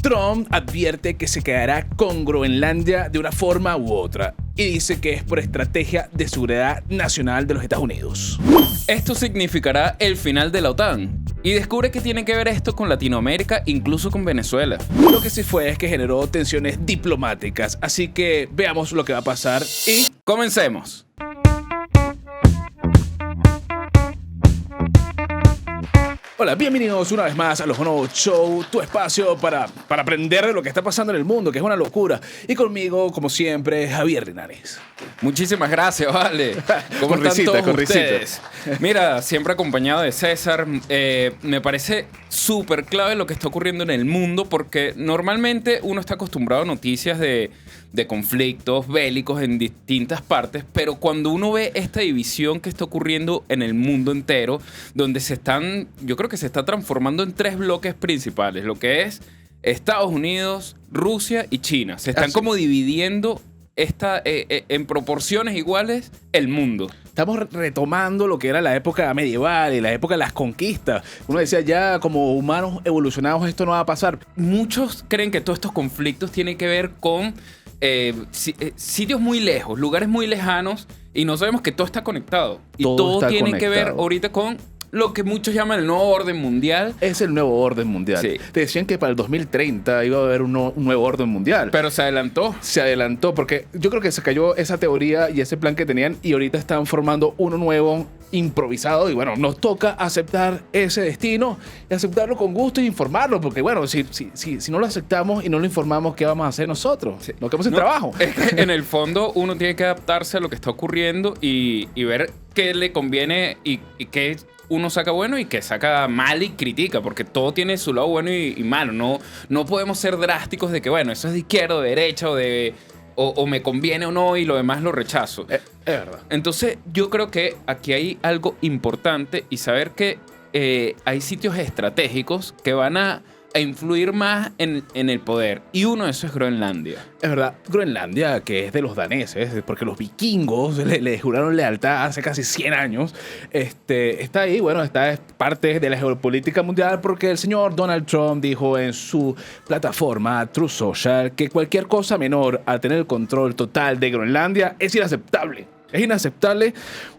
Trump advierte que se quedará con Groenlandia de una forma u otra y dice que es por estrategia de seguridad nacional de los Estados Unidos. Esto significará el final de la OTAN. Y descubre que tiene que ver esto con Latinoamérica, incluso con Venezuela. Lo que sí fue es que generó tensiones diplomáticas, así que veamos lo que va a pasar y comencemos. Hola, bienvenidos una vez más a Los Bonobos Show, tu espacio para aprender de lo que está pasando en el mundo, que es una locura. Y conmigo, como siempre, Javier Linares. Muchísimas gracias, vale. ¿Cómo están todos ustedes? Mira, siempre acompañado de César. Me parece súper clave lo que está ocurriendo en el mundo, porque normalmente uno está acostumbrado a noticias de conflictos bélicos en distintas partes, pero cuando uno ve esta división que está ocurriendo en el mundo entero, donde yo creo que se está transformando en tres bloques principales, lo que es Estados Unidos, Rusia y China. Se están como dividiendo en proporciones iguales el mundo. Estamos retomando lo que era la época medieval y la época de las conquistas. Uno decía, ya como humanos evolucionados esto no va a pasar. Muchos creen que todos estos conflictos tienen que ver con sitios muy lejos, lugares muy lejanos, y no sabemos que todo está conectado. Y todo tiene que ver ahorita con lo que muchos llaman el nuevo orden mundial. Es el nuevo orden mundial. Sí. Te decían que para el 2030 iba a haber un nuevo orden mundial. Pero se adelantó. Se adelantó porque yo creo que se cayó esa teoría y ese plan que tenían y ahorita están formando uno nuevo, improvisado. Y bueno, nos toca aceptar ese destino y aceptarlo con gusto y informarlo. Porque bueno, si no lo aceptamos y no lo informamos, ¿qué vamos a hacer nosotros? Sí. Nos quedamos sin trabajo. Es que en el fondo uno tiene que adaptarse a lo que está ocurriendo y ver qué le conviene y qué uno saca bueno y que saca mal y critica, porque todo tiene su lado bueno y malo. No podemos ser drásticos de que, bueno, eso es de izquierda o de derecha o me conviene o no y lo demás lo rechazo. Es verdad. Entonces, yo creo que aquí hay algo importante y saber que hay sitios estratégicos que van a influir más en el poder. Y uno de esos es Groenlandia. Es verdad, Groenlandia, que es de los daneses, porque los vikingos le juraron lealtad hace casi 100 años, está ahí, bueno, es parte de la geopolítica mundial porque el señor Donald Trump dijo en su plataforma Truth Social que cualquier cosa menor a tener el control total de Groenlandia es inaceptable. Es inaceptable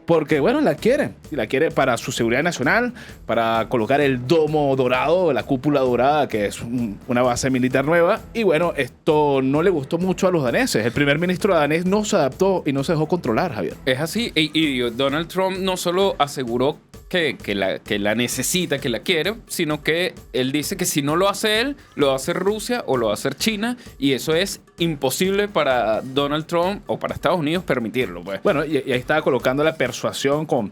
porque, bueno, la quiere. Y la quiere para su seguridad nacional, para colocar el domo dorado, la cúpula dorada, que es una base militar nueva. Y, bueno, esto no le gustó mucho a los daneses. El primer ministro danés no se adaptó y no se dejó controlar, Javier. Es así. Y Donald Trump no solo aseguró que la necesita, que la quiere, sino que él dice que si no lo hace él, lo va a hacer Rusia o lo va a hacer China, y eso es imposible para Donald Trump o para Estados Unidos permitirlo, pues. Bueno, y ahí estaba colocando la persuasión con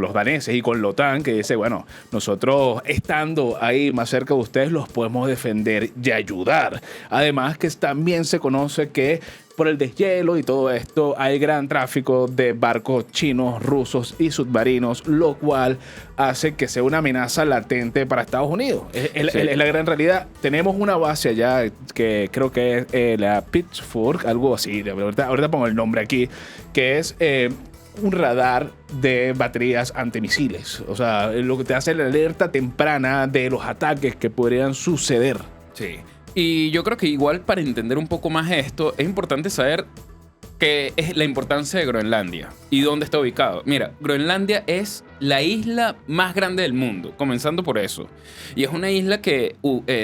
los daneses y con la OTAN, que dice, bueno, nosotros estando ahí más cerca de ustedes los podemos defender y ayudar. Además que también se conoce que por el deshielo y todo esto hay gran tráfico de barcos chinos, rusos y submarinos, lo cual hace que sea una amenaza latente para Estados Unidos. Es la gran realidad. Tenemos una base allá que creo que es la Pitchfork, algo así, ahorita pongo el nombre aquí, que es un radar de baterías antimisiles. O sea, lo que te hace la alerta temprana de los ataques que podrían suceder. Sí. Y yo creo que igual para entender un poco más esto, es importante saber qué es la importancia de Groenlandia y dónde está ubicado. Mira, Groenlandia es la isla más grande del mundo, comenzando por eso. Y es una isla que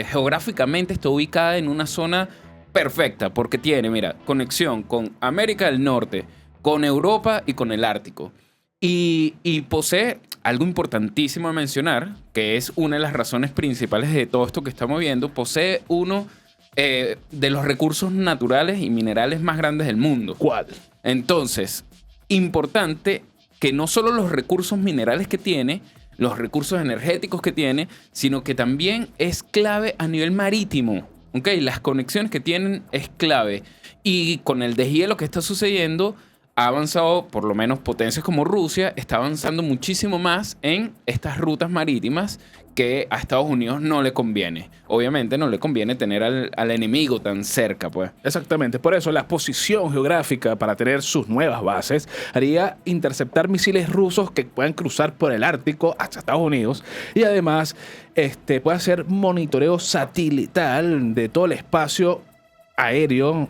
geográficamente está ubicada en una zona perfecta, porque tiene, mira, conexión con América del Norte, con Europa y con el Ártico. Y posee algo importantísimo a mencionar, que es una de las razones principales de todo esto que estamos viendo. Posee uno de los recursos naturales y minerales más grandes del mundo. ¿Cuál? Entonces, importante que no solo los recursos minerales que tiene, los recursos energéticos que tiene, sino que también es clave a nivel marítimo. ¿Okay? Las conexiones que tienen es clave. Y con el deshielo que está sucediendo, ha avanzado, por lo menos potencias como Rusia, está avanzando muchísimo más en estas rutas marítimas que a Estados Unidos no le conviene. Obviamente no le conviene tener al enemigo tan cerca, pues. Exactamente, por eso la posición geográfica para tener sus nuevas bases haría interceptar misiles rusos que puedan cruzar por el Ártico hacia Estados Unidos y además puede hacer monitoreo satelital de todo el espacio aéreo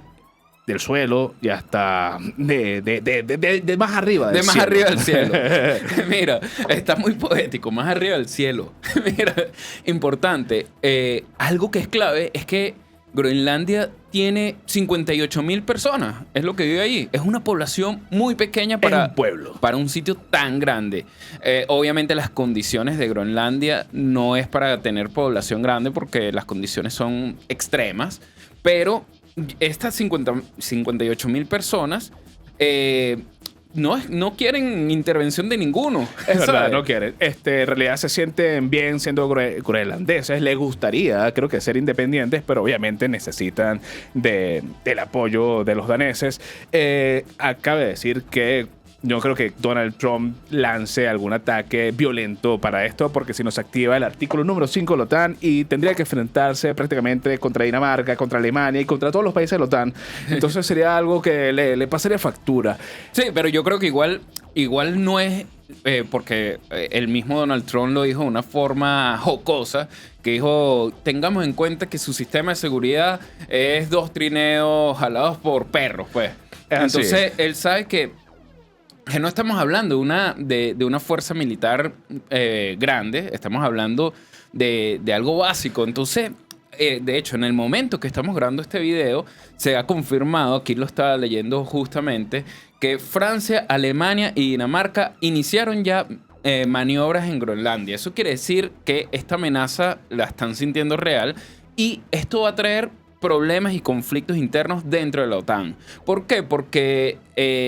del suelo y hasta de más arriba del cielo. De más arriba del cielo. Mira, está muy poético, más arriba del cielo. Mira, importante. Algo que es clave es que Groenlandia tiene 58,000 personas. Es lo que vive allí. Es una población muy pequeña para un pueblo. Para un sitio tan grande. Obviamente las condiciones de Groenlandia no es para tener población grande porque las condiciones son extremas. Pero estas 58,000 personas no quieren intervención de ninguno. Es verdad, ¿sabes? no quieren. En realidad se sienten bien siendo groenlandeses. Les gustaría, creo que, ser independientes, pero obviamente necesitan del apoyo de los daneses. Acabe de decir que yo creo que Donald Trump lance algún ataque violento para esto, porque si nos activa el artículo número 5 de la OTAN y tendría que enfrentarse prácticamente contra Dinamarca, contra Alemania y contra todos los países de la OTAN, entonces sería algo que le pasaría factura. Sí, pero yo creo que igual no es, porque el mismo Donald Trump lo dijo de una forma jocosa, que dijo, tengamos en cuenta que su sistema de seguridad es 2 trineos jalados por perros, pues. Entonces, él sabe que no estamos hablando de una fuerza militar grande, estamos hablando de algo básico. Entonces, de hecho, en el momento que estamos grabando este video, se ha confirmado, aquí lo estaba leyendo justamente, que Francia, Alemania y Dinamarca iniciaron ya maniobras en Groenlandia. Eso quiere decir que esta amenaza la están sintiendo real y esto va a traer problemas y conflictos internos dentro de la OTAN. ¿Por qué? Porque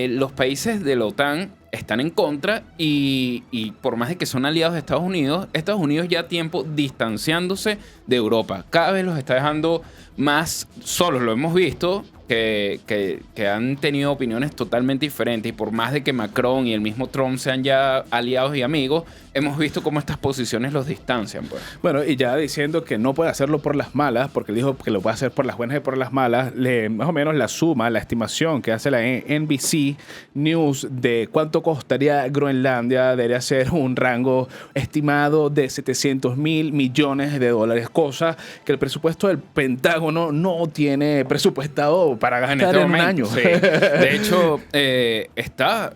los países de la OTAN están en contra y por más de que son aliados de Estados Unidos ya tiempo distanciándose de Europa. Cada vez los está dejando más solos. Lo hemos visto que han tenido opiniones totalmente diferentes y por más de que Macron y el mismo Trump sean ya aliados y amigos, hemos visto cómo estas posiciones los distancian, pues. Bueno, y ya diciendo que no puede hacerlo por las malas, porque él dijo que lo puede hacer por las buenas y por las malas, más o menos la estimación que hace la NBC News de cuánto costaría Groenlandia debería ser un rango estimado de $700 mil millones, cosa que el presupuesto del Pentágono no tiene presupuestado para gastar en un año. Sí. De hecho, está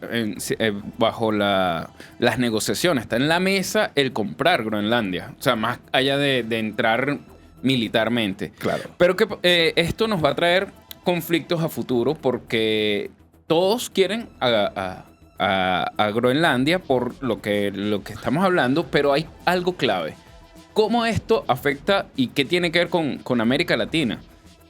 bajo las negociaciones, está en la mesa el comprar Groenlandia. O sea, más allá de entrar militarmente. Claro. Pero que esto nos va a traer conflictos a futuro porque todos quieren a Groenlandia por lo que estamos hablando, pero hay algo clave. ¿Cómo esto afecta y qué tiene que ver con América Latina?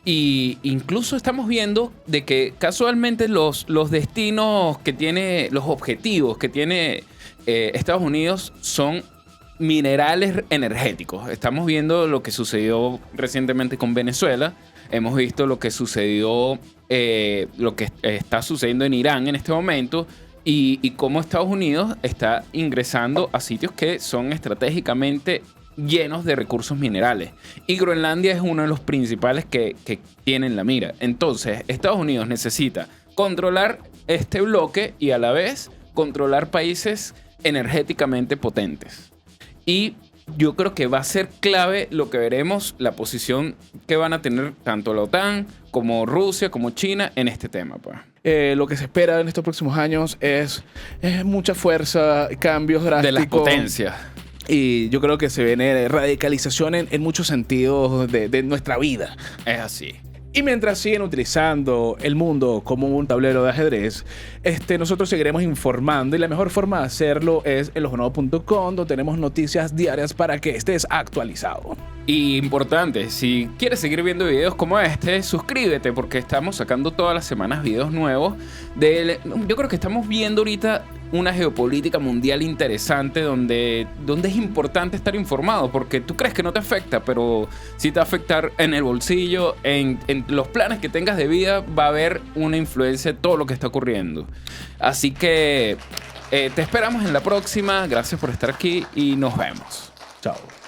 Y incluso estamos viendo de que casualmente los destinos que tiene, los objetivos que tiene Estados Unidos son minerales energéticos. Estamos viendo lo que sucedió recientemente con Venezuela. Hemos visto lo que sucedió, lo que está sucediendo en Irán en este momento y cómo Estados Unidos está ingresando a sitios que son estratégicamente llenos de recursos minerales. Y Groenlandia es uno de los principales que tienen la mira. Entonces, Estados Unidos necesita controlar este bloque y a la vez controlar países energéticamente potentes. Y yo creo que va a ser clave lo que veremos, la posición que van a tener tanto la OTAN como Rusia, como China en este tema, pues. Lo que se espera en estos próximos años es mucha fuerza, cambios drásticos. De las potencias. Y yo creo que se viene radicalización en muchos sentidos de nuestra vida. Es así. Y mientras siguen utilizando el mundo como un tablero de ajedrez, nosotros seguiremos informando y la mejor forma de hacerlo es en losbonados.com, donde tenemos noticias diarias para que estés actualizado. Y importante, si quieres seguir viendo videos como este, suscríbete porque estamos sacando todas las semanas videos nuevos. Yo creo que estamos viendo ahorita una geopolítica mundial interesante donde es importante estar informado porque tú crees que no te afecta, pero sí te va a afectar en el bolsillo, en los planes que tengas de vida va a haber una influencia de todo lo que está ocurriendo. Así que te esperamos en la próxima. Gracias por estar aquí y nos vemos. Chao.